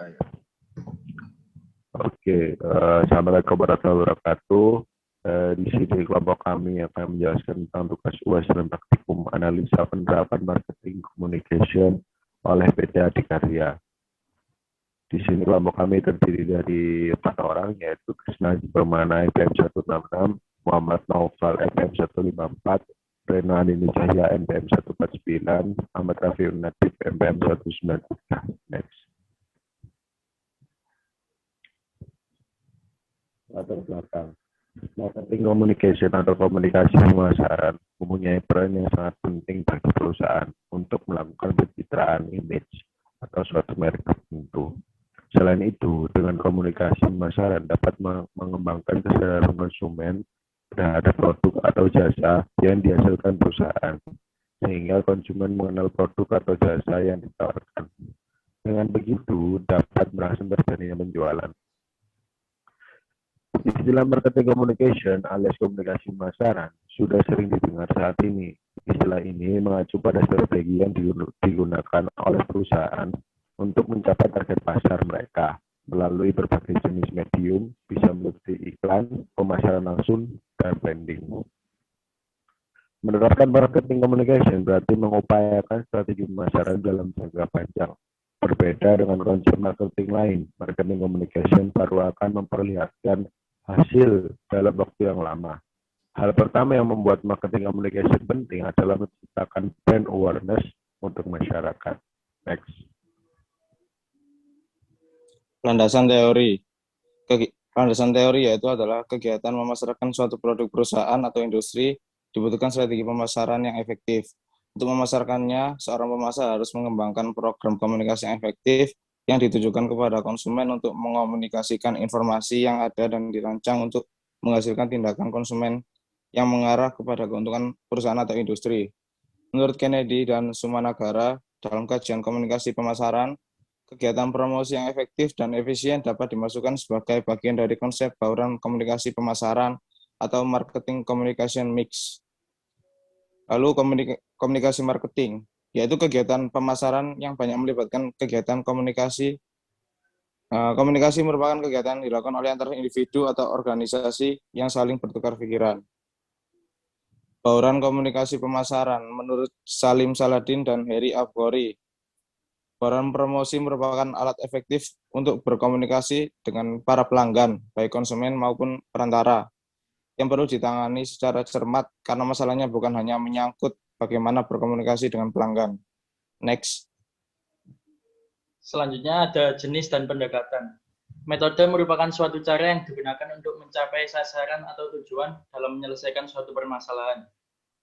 dimulai. Oke, Assalamualaikum warahmatullahi wabarakatuh. Di sini kelompok kami akan menjelaskan tentang tugas UAS dan praktikum analisa penerapan marketing communication oleh PT Adikarya. Di sini kelompok kami terdiri dari 4 orang, yaitu Krisna Permana FM 166, Muhammad Naufal FM 154, Reno Andini Cahya MPM 149, Ahmad Rafiul Natif MPM 193. Next. Latar belakang. Marketing communication atau komunikasi pemasaran mempunyai peran yang sangat penting bagi perusahaan untuk melakukan pencitraan image atau suatu merek tertentu. Selain itu, dengan komunikasi pemasaran dapat mengembangkan kesadaran konsumen terhadap produk atau jasa yang dihasilkan perusahaan, sehingga konsumen mengenal produk atau jasa yang ditawarkan. Dengan begitu, dapat berhasil terjadinya penjualan. Istilah marketing communication alias komunikasi pemasaran sudah sering didengar saat ini. Istilah ini mengacu pada strategi yang digunakan oleh perusahaan untuk mencapai target pasar mereka melalui berbagai jenis medium, bisa meliputi iklan, pemasaran langsung, dan branding. Menerapkan marketing communication berarti mengupayakan strategi pemasaran dalam jangka panjang. Berbeda dengan konsep marketing lain, marketing communication baru akan memperlihatkan hasil dalam waktu yang lama. Hal pertama yang membuat marketing communication penting adalah menciptakan brand awareness untuk masyarakat. Next. Landasan teori. Landasan teori yaitu adalah kegiatan memasarkan suatu produk perusahaan atau industri dibutuhkan strategi pemasaran yang efektif. Untuk memasarkannya, seorang pemasar harus mengembangkan program komunikasi yang efektif yang ditujukan kepada konsumen untuk mengomunikasikan informasi yang ada dan dirancang untuk menghasilkan tindakan konsumen yang mengarah kepada keuntungan perusahaan atau industri. Menurut Kennedy dan Sumanagara, dalam kajian komunikasi pemasaran, kegiatan promosi yang efektif dan efisien dapat dimasukkan sebagai bagian dari konsep bauran komunikasi pemasaran atau marketing communication mix. Lalu komunikasi marketing, yaitu kegiatan pemasaran yang banyak melibatkan kegiatan komunikasi. Komunikasi merupakan kegiatan yang dilakukan oleh antar individu atau organisasi yang saling bertukar pikiran. Bauran komunikasi pemasaran menurut Salim Saladin dan Harry Abgori. Bauran promosi merupakan alat efektif untuk berkomunikasi dengan para pelanggan, baik konsumen maupun perantara, yang perlu ditangani secara cermat karena masalahnya bukan hanya menyangkut bagaimana berkomunikasi dengan pelanggan. Next. Selanjutnya ada jenis dan pendekatan. Metode merupakan suatu cara yang digunakan untuk mencapai sasaran atau tujuan dalam menyelesaikan suatu permasalahan.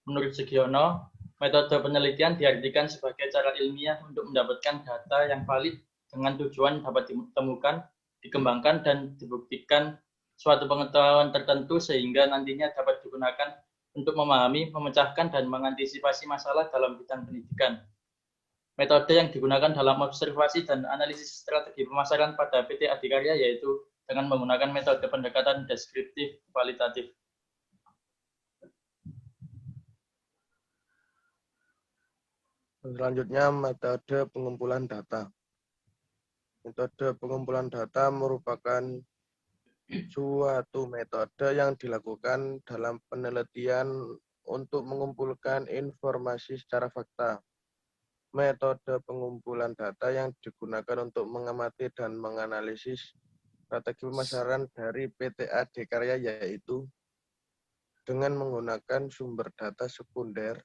Menurut Sugiono, metode penelitian diartikan sebagai cara ilmiah untuk mendapatkan data yang valid dengan tujuan dapat ditemukan, dikembangkan, dan dibuktikan suatu pengetahuan tertentu sehingga nantinya dapat digunakan untuk memahami, memecahkan, dan mengantisipasi masalah dalam bidang pendidikan. Metode yang digunakan dalam observasi dan analisis strategi pemasaran pada PT Adikarya yaitu dengan menggunakan metode pendekatan deskriptif kualitatif. Selanjutnya, metode pengumpulan data. Metode pengumpulan data merupakan suatu metode yang dilakukan dalam penelitian untuk mengumpulkan informasi secara fakta. Metode pengumpulan data yang digunakan untuk mengamati dan menganalisis strategi pemasaran dari PT Adikarya yaitu dengan menggunakan sumber data sekunder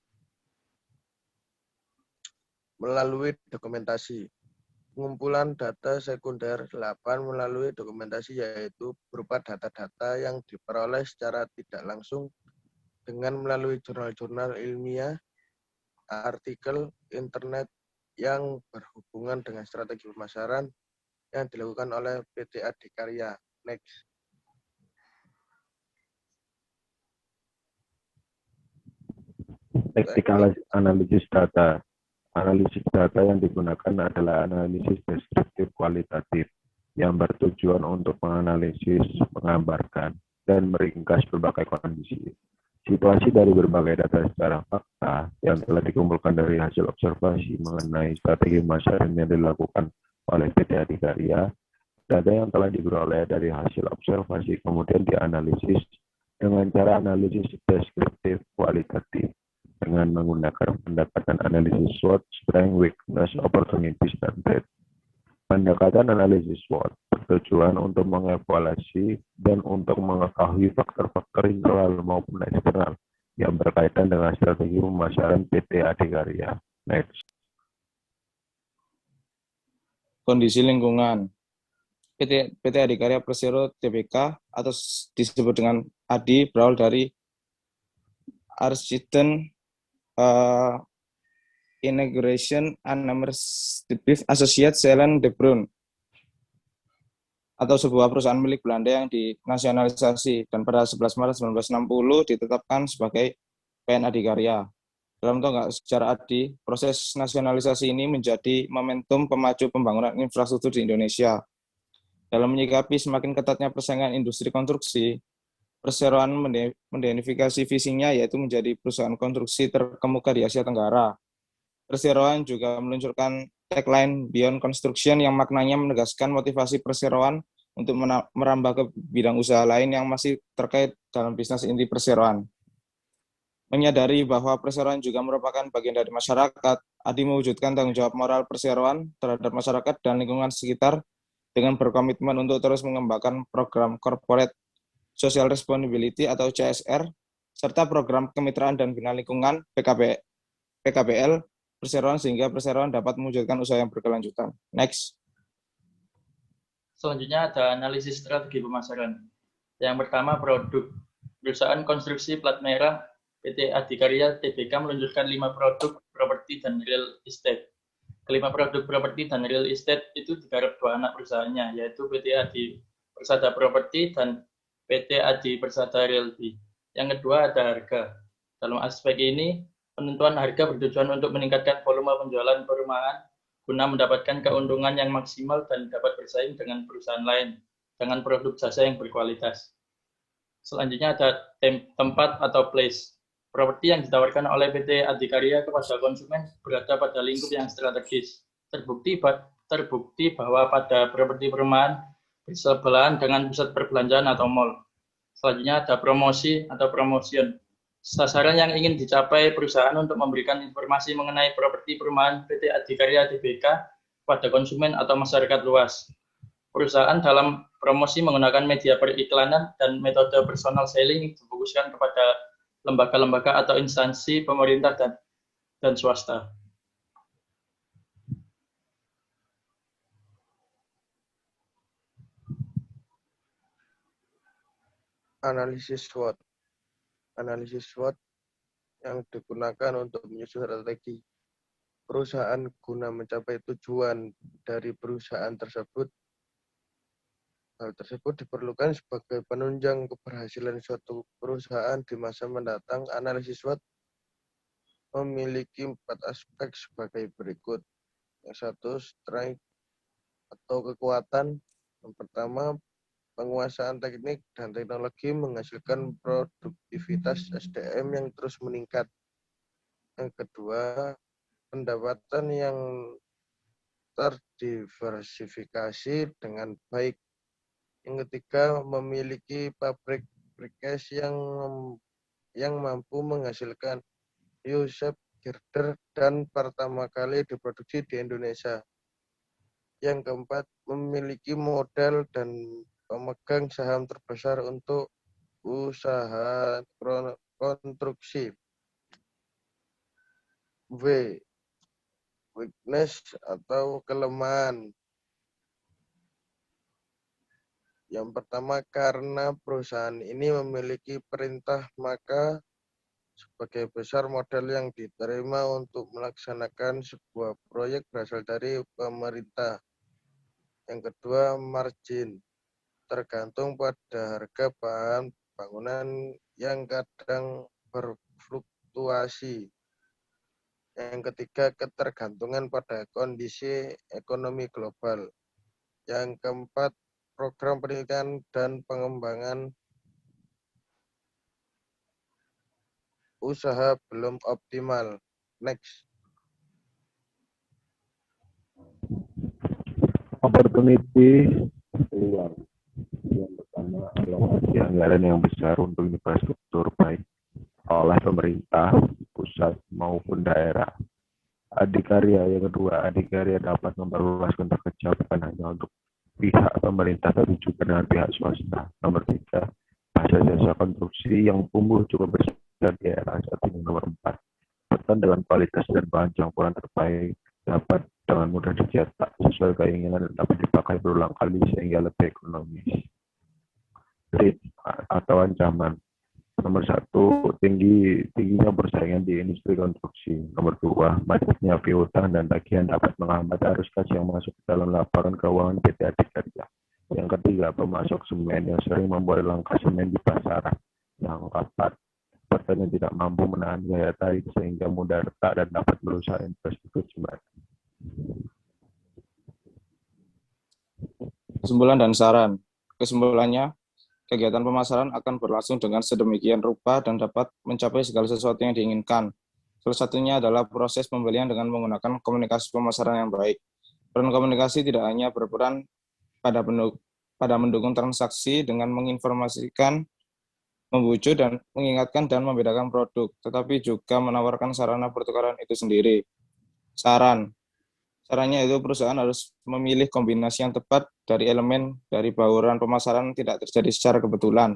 melalui dokumentasi. Pengumpulan data sekunder 8 melalui dokumentasi yaitu berupa data-data yang diperoleh secara tidak langsung dengan melalui jurnal-jurnal ilmiah, artikel, internet yang berhubungan dengan strategi pemasaran yang dilakukan oleh PT Adikarya. Next. Teknik analisis data. Analisis data yang digunakan adalah analisis deskriptif kualitatif yang bertujuan untuk menganalisis, menggambarkan, dan meringkas berbagai kondisi. Situasi dari berbagai data secara fakta yang telah dikumpulkan dari hasil observasi mengenai strategi pemasaran yang dilakukan oleh PT Adikarya. Data yang telah diperoleh dari hasil observasi kemudian dianalisis dengan cara analisis deskriptif kualitatif dengan menggunakan pendekatan analisis SWOT, strength, weakness, opportunities, dan threat. Pendekatan analisis SWOT bertujuan untuk mengevaluasi dan untuk mengetahui faktor-faktor internal maupun eksternal yang berkaitan dengan strategi pemasaran PT Adikarya. Next. Kondisi lingkungan. PT Adikarya Persero Tbk atau disebut dengan ADI berawal dari Architect Integration and Administrative Associate Selen de Bruin atau sebuah perusahaan milik Belanda yang dinasionalisasi dan pada 11 Maret 1960 ditetapkan sebagai PN Adikarya. Dalam tonggak sejarah ADI, proses nasionalisasi ini menjadi momentum pemacu pembangunan infrastruktur di Indonesia. Dalam menyikapi semakin ketatnya persaingan industri konstruksi, Perseroan mendenifikasi visinya yaitu menjadi perusahaan konstruksi terkemuka di Asia Tenggara. Perseroan juga meluncurkan tagline Beyond Construction yang maknanya menegaskan motivasi Perseroan untuk merambah ke bidang usaha lain yang masih terkait dalam bisnis inti Perseroan. Menyadari bahwa Perseroan juga merupakan bagian dari masyarakat, ADI mewujudkan tanggung jawab moral Perseroan terhadap masyarakat dan lingkungan sekitar dengan berkomitmen untuk terus mengembangkan program Corporate Social Responsibility atau CSR, serta program kemitraan dan bina lingkungan PKBL Perseroan sehingga Perseroan dapat mewujudkan usaha yang berkelanjutan. Next. Selanjutnya ada analisis strategi pemasaran. Yang pertama, produk. Perusahaan konstruksi plat merah PT Adikarya Tbk meluncurkan 5 produk properti dan real estate. Kelima produk properti dan real estate itu digarap 2 anak perusahaannya, yaitu PT Adi Persada Property dan PT Adi Persada Realty. Yang kedua ada harga. Dalam aspek ini, penentuan harga bertujuan untuk meningkatkan volume penjualan perumahan guna mendapatkan keuntungan yang maksimal dan dapat bersaing dengan perusahaan lain dengan produk jasa yang berkualitas. Selanjutnya ada tempat atau place. Properti yang ditawarkan oleh PT Adikarya kepada konsumen berada pada lingkup yang strategis. Terbukti bahwa pada properti perumahan bersebelahan dengan pusat perbelanjaan atau mall. Selanjutnya ada promosi atau promotion. Sasaran yang ingin dicapai perusahaan untuk memberikan informasi mengenai properti perumahan PT Adikarya Tbk pada konsumen atau masyarakat luas. Perusahaan dalam promosi menggunakan media periklanan dan metode personal selling difokuskan kepada lembaga-lembaga atau instansi pemerintah dan swasta. Analisis SWOT. Analisis SWOT yang digunakan untuk menyusun strategi perusahaan guna mencapai tujuan dari perusahaan tersebut. Hal tersebut diperlukan sebagai penunjang keberhasilan suatu perusahaan di masa mendatang. Analisis SWOT memiliki 4 aspek sebagai berikut. Yang 1, strength atau kekuatan. Yang pertama, penguasaan teknik dan teknologi menghasilkan produktivitas SDM yang terus meningkat. Yang kedua, pendapatan yang terdiversifikasi dengan baik. Yang ketiga, memiliki pabrik precast yang mampu menghasilkan U-shape girder dan pertama kali diproduksi di Indonesia. Yang keempat, memiliki modal dan pemegang saham terbesar untuk usaha konstruksi. W. Weakness atau kelemahan. Yang pertama, karena perusahaan ini memiliki perintah, maka sebagai besar modal yang diterima untuk melaksanakan sebuah proyek berasal dari pemerintah. Yang kedua, margin. Tergantung pada harga bahan bangunan yang kadang berfluktuasi. Yang ketiga, ketergantungan pada kondisi ekonomi global. Yang keempat, program penelitian dan pengembangan usaha belum optimal. Next. Opportunity peluang. Yang pertama, alokasi anggaran yang besar untuk infrastruktur baik oleh pemerintah pusat maupun daerah. Adikarya yang kedua, adikarya dapat memperluas kontak kerja bukan hanya untuk pihak pemerintah tapi juga dengan pihak swasta. Nomor 3, jasa konstruksi yang tumbuh cukup besar di era saat ini. Nomor 4, beton dengan kualitas dan bahan campuran terbaik dapat dengan mudah dicetak sesuai keinginan dan dapat dipakai berulang kali sehingga lebih ekonomis. Threat atau ancaman. Nomor 1, tingginya persaingan di industri konstruksi. Nomor 2, macetnya piutang dan tagihan dapat menghambat arus kas yang masuk ke dalam laporan keuangan PT Adikarya. Yang ketiga, pemasok semen yang sering membuat langkah semen di pasaran. Yang keempat, petani tidak mampu menahan gaya tarik sehingga mudah retak dan dapat merusak infrastruktur jembatan. Kesimpulan dan saran. Kesimpulannya, kegiatan pemasaran akan berlangsung dengan sedemikian rupa dan dapat mencapai segala sesuatu yang diinginkan. Salah satunya adalah proses pembelian dengan menggunakan komunikasi pemasaran yang baik. Peran komunikasi tidak hanya berperan pada mendukung transaksi dengan menginformasikan, membujuk dan mengingatkan dan membedakan produk, tetapi juga menawarkan sarana pertukaran itu sendiri. Sarannya itu perusahaan harus memilih kombinasi yang tepat dari elemen dari bauran pemasaran tidak terjadi secara kebetulan.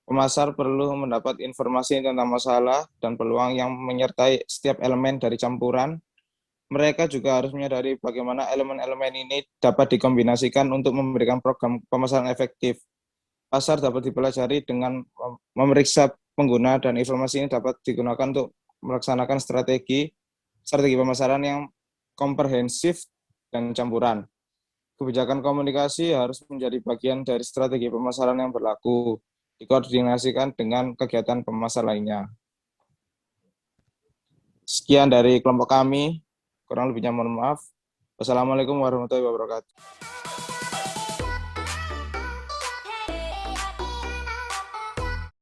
Pemasar perlu mendapat informasi tentang masalah dan peluang yang menyertai setiap elemen dari campuran. Mereka juga harus menyadari bagaimana elemen-elemen ini dapat dikombinasikan untuk memberikan program pemasaran efektif. Pasar dapat dipelajari dengan memeriksa pengguna dan informasi ini dapat digunakan untuk melaksanakan strategi pemasaran yang komprehensif dan campuran. Kebijakan komunikasi harus menjadi bagian dari strategi pemasaran yang berlaku, dikoordinasikan dengan kegiatan pemasar lainnya. Sekian dari kelompok kami, kurang lebihnya mohon maaf. Wassalamualaikum warahmatullahi wabarakatuh.